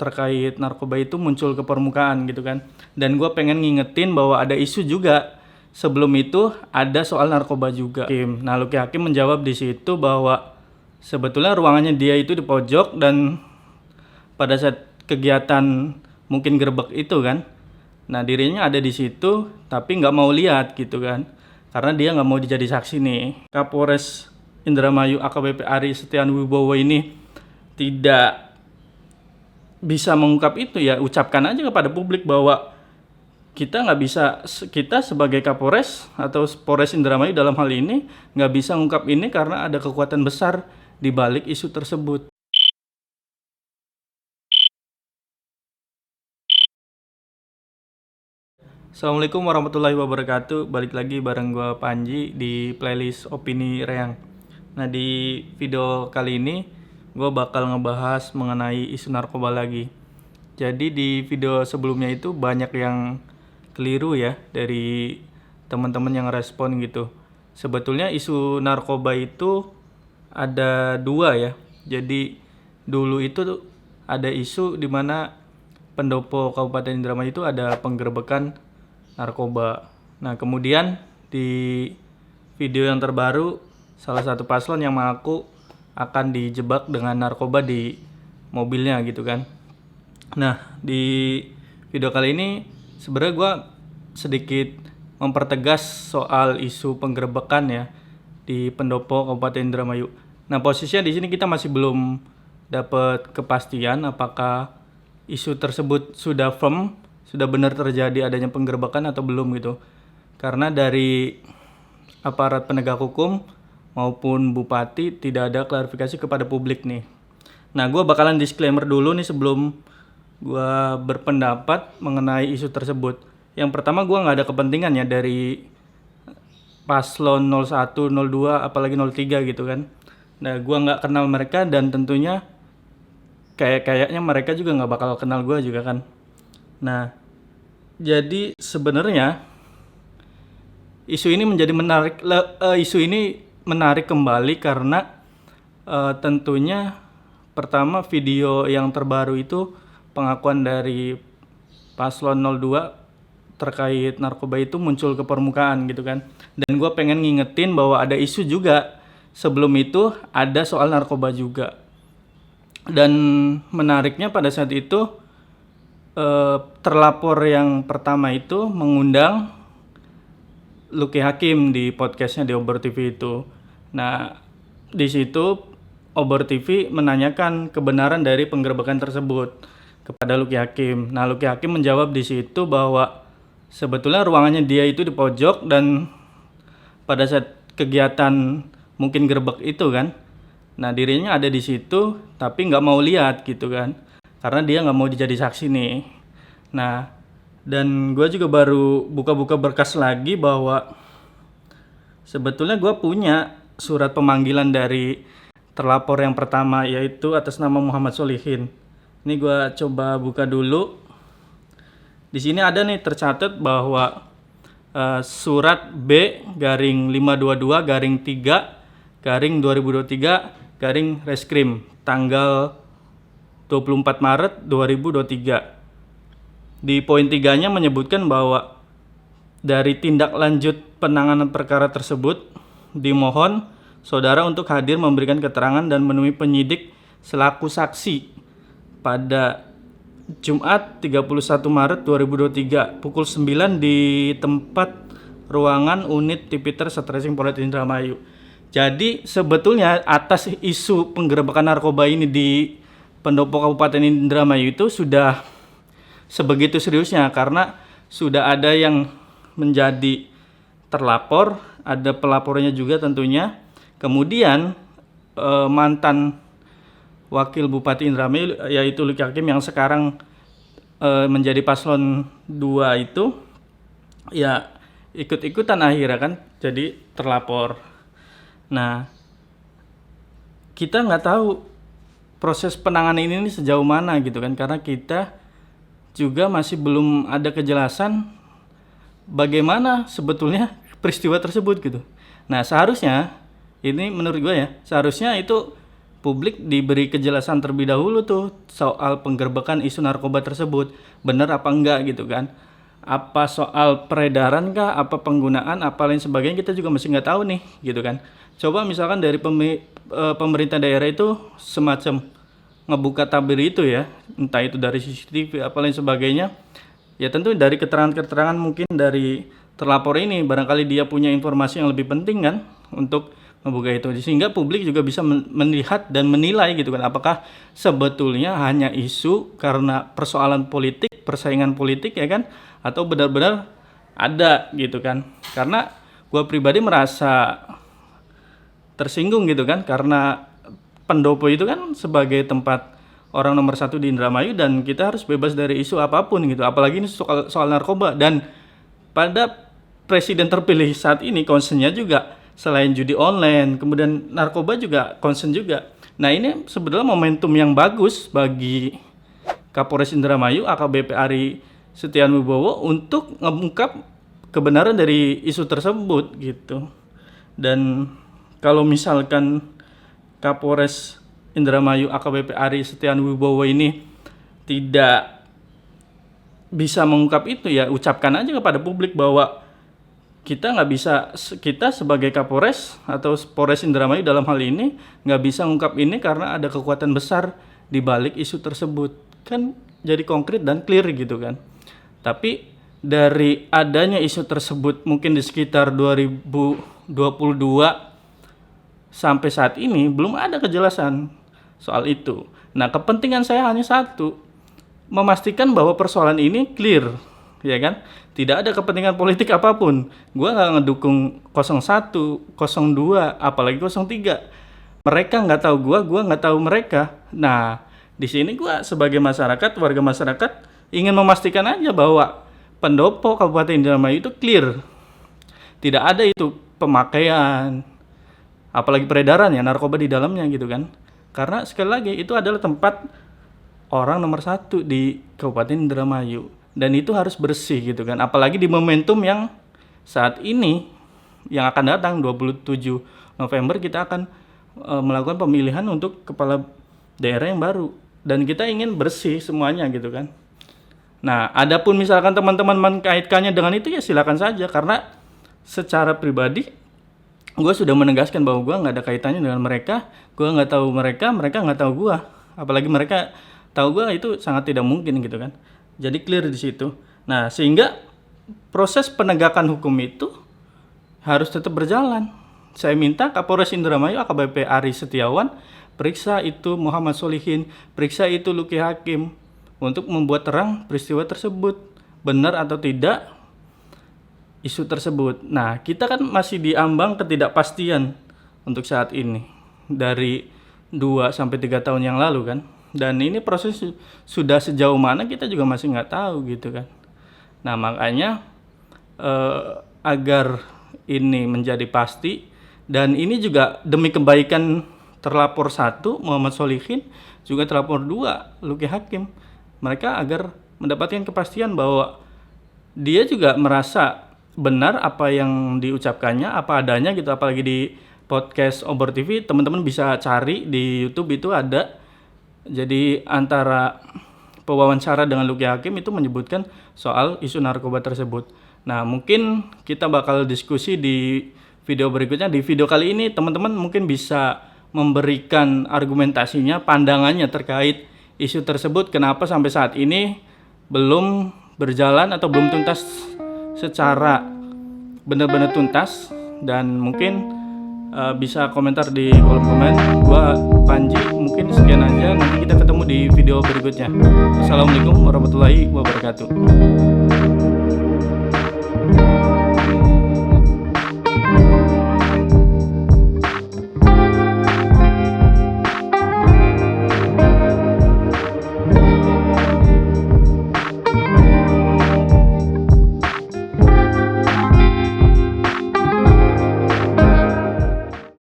terkait narkoba itu muncul ke permukaan gitu kan. Dan gue pengen ngingetin bahwa ada isu juga sebelum itu ada soal narkoba juga. Nah, Luki Hakim menjawab di situ bahwa sebetulnya ruangannya dia itu di pojok dan pada saat kegiatan mungkin gerbek itu kan, nah dirinya ada di situ tapi nggak mau lihat gitu kan, karena dia nggak mau dijadi saksi nih. Kapolres Indramayu AKBP Ari Setian Wibowo ini tidak bisa mengungkap itu, ya ucapkan aja kepada publik bahwa kita nggak bisa, kita sebagai Kapolres atau Polres Indramayu dalam hal ini nggak bisa mengungkap ini karena ada kekuatan besar di balik isu tersebut. Assalamualaikum warahmatullahi wabarakatuh. Balik lagi bareng gue Panji di playlist Opini Reang. Nah, di video kali ini gue bakal ngebahas mengenai isu narkoba lagi. Jadi di video sebelumnya itu banyak yang keliru ya dari teman-teman yang respon gitu. Sebetulnya isu narkoba itu ada dua ya. Jadi dulu itu ada isu di mana pendopo Kabupaten Indramayu itu ada penggerbekan narkoba. Nah, kemudian di video yang terbaru salah satu paslon yang mengaku akan dijebak dengan narkoba di mobilnya gitu kan. Nah, di video kali ini sebenarnya gue sedikit mempertegas soal isu penggerbekan ya di pendopo Kabupaten Indramayu. Nah, posisinya di sini kita masih belum dapat kepastian apakah isu tersebut sudah firm, sudah benar terjadi adanya penggerbekan atau belum gitu. Karena dari aparat penegak hukum maupun bupati tidak ada klarifikasi kepada publik nih. Nah, gue bakalan disclaimer dulu nih sebelum gue berpendapat mengenai isu tersebut. Yang pertama, gue nggak ada kepentingan ya dari paslon 01, 02, apalagi 03 gitu kan. Nah, gue nggak kenal mereka dan tentunya kayaknya mereka juga nggak bakal kenal gue juga kan. Nah, jadi sebenarnya isu ini menjadi menarik. Isu ini menarik kembali karena tentunya pertama video yang terbaru itu pengakuan dari paslon 02 terkait narkoba itu muncul ke permukaan gitu kan. Dan gue pengen ngingetin bahwa ada isu juga sebelum itu ada soal narkoba juga. Dan menariknya pada saat itu terlapor yang pertama itu mengundang Luki Hakim di podcastnya di Obor TV itu. Nah, di situ Obor TV menanyakan kebenaran dari penggerbekan tersebut kepada Luki Hakim. Nah, Luki Hakim menjawab di situ bahwa sebetulnya ruangannya dia itu di pojok dan pada saat kegiatan mungkin gerbek itu kan, nah dirinya ada di situ tapi nggak mau lihat gitu kan, karena dia nggak mau dijadi saksi nih. Nah, dan gue juga baru buka-buka berkas lagi bahwa sebetulnya gue punya surat pemanggilan dari terlapor yang pertama, yaitu atas nama Muhammad Solihin. Ini gue coba buka dulu. Di sini ada nih tercatat bahwa surat B-522-3-2023 Reskrim tanggal 24 Maret 2023. Di poin 3-nya menyebutkan bahwa dari tindak lanjut penanganan perkara tersebut dimohon saudara untuk hadir memberikan keterangan dan menemui penyidik selaku saksi pada Jumat 31 Maret 2023 pukul 9 di tempat ruangan unit Tipiter Satreskrim Polres Indramayu. Jadi sebetulnya atas isu penggerbekan narkoba ini di pendopo Kabupaten Indramayu itu sudah sebegitu seriusnya, karena sudah ada yang menjadi terlapor, ada pelapornya juga tentunya. Kemudian mantan Wakil Bupati Indramayu yaitu Luki Hakim yang sekarang menjadi paslon 2 itu ya ikut-ikutan akhirnya kan jadi terlapor. Nah, kita nggak tahu proses penanganan ini sejauh mana gitu kan, karena kita juga masih belum ada kejelasan bagaimana sebetulnya peristiwa tersebut gitu. Nah, seharusnya ini menurut gue ya, seharusnya itu publik diberi kejelasan terlebih dahulu tuh soal penggerbekan isu narkoba tersebut, benar apa enggak gitu kan. Apa soal peredaran kah, apa penggunaan, apa lain sebagainya, kita juga masih nggak tahu nih gitu kan. Coba misalkan dari pemerintah daerah itu semacam ngebuka tabir itu ya, entah itu dari CCTV apa lain sebagainya, ya tentu dari keterangan-keterangan mungkin dari terlapor ini, barangkali dia punya informasi yang lebih penting kan untuk membuka itu, sehingga publik juga bisa melihat dan menilai gitu kan, apakah sebetulnya hanya isu karena persoalan politik, persaingan politik ya kan, atau benar-benar ada gitu kan. Karena gue pribadi merasa tersinggung gitu kan, karena pendopo itu kan sebagai tempat orang nomor satu di Indramayu, dan kita harus bebas dari isu apapun gitu, apalagi ini soal narkoba. Dan pada presiden terpilih saat ini concernnya juga selain judi online, kemudian narkoba juga concern juga. Nah ini sebenarnya momentum yang bagus bagi Kapolres Indramayu AKBP Ari Setiawan Wibowo untuk mengungkap kebenaran dari isu tersebut gitu. Dan kalau misalkan Kapolres Indramayu AKBP Ari Setiawan Wibowo ini tidak bisa mengungkap itu, ya ucapkan aja kepada publik bahwa kita nggak bisa, kita sebagai Kapolres atau Polres Indramayu dalam hal ini nggak bisa mengungkap ini karena ada kekuatan besar di balik isu tersebut, kan jadi konkret dan clear gitu kan. Tapi dari adanya isu tersebut mungkin di sekitar 2022 sampai saat ini belum ada kejelasan soal itu. Nah kepentingan saya hanya satu, memastikan bahwa persoalan ini clear, ya kan? Tidak ada kepentingan politik apapun. Gua nggak ngedukung 01, 02, apalagi 03. Mereka nggak tahu gua nggak tahu mereka. Nah, di sini gua sebagai masyarakat, warga masyarakat ingin memastikan aja bahwa pendopo Kabupaten Indramayu itu clear. Tidak ada itu pemakaian, apalagi peredaran ya narkoba di dalamnya gitu kan. Karena sekali lagi itu adalah tempat orang nomor satu di Kabupaten Indramayu. Dan itu harus bersih gitu kan, apalagi di momentum yang saat ini yang akan datang 27 November kita akan melakukan pemilihan untuk kepala daerah yang baru, dan kita ingin bersih semuanya gitu kan. Nah adapun misalkan teman-teman mengkaitkannya dengan itu ya silakan saja, karena secara pribadi gue sudah menegaskan bahwa gue nggak ada kaitannya dengan mereka, gue nggak tahu mereka, mereka nggak tahu gue, apalagi mereka tahu gue, itu sangat tidak mungkin gitu kan. Jadi clear di situ. Nah, sehingga proses penegakan hukum itu harus tetap berjalan. Saya minta Kapolres Indramayu AKBP Ari Setiawan periksa itu Muhammad Solihin, periksa itu Luki Hakim untuk membuat terang peristiwa tersebut, benar atau tidak isu tersebut. Nah, kita kan masih diambang ketidakpastian untuk saat ini dari 2 sampai 3 tahun yang lalu kan. Dan ini proses sudah sejauh mana kita juga masih nggak tahu gitu kan. Nah makanya agar ini menjadi pasti, dan ini juga demi kebaikan terlapor 1 Muhammad Solihin, juga terlapor 2 Luki Hakim, mereka agar mendapatkan kepastian bahwa dia juga merasa benar apa yang diucapkannya, apa adanya gitu. Apalagi di podcast Obor TV, teman-teman bisa cari di YouTube, itu ada. Jadi antara pewawancara dengan Luki Hakim itu menyebutkan soal isu narkoba tersebut. Nah mungkin kita bakal diskusi di video berikutnya. Di video kali ini teman-teman mungkin bisa memberikan argumentasinya, pandangannya terkait isu tersebut, kenapa sampai saat ini belum berjalan atau belum tuntas secara benar-benar tuntas. Dan mungkin bisa komentar di kolom komen. Gua Panji, mungkin sekian aja, nanti kita ketemu di video berikutnya. Assalamualaikum warahmatullahi wabarakatuh.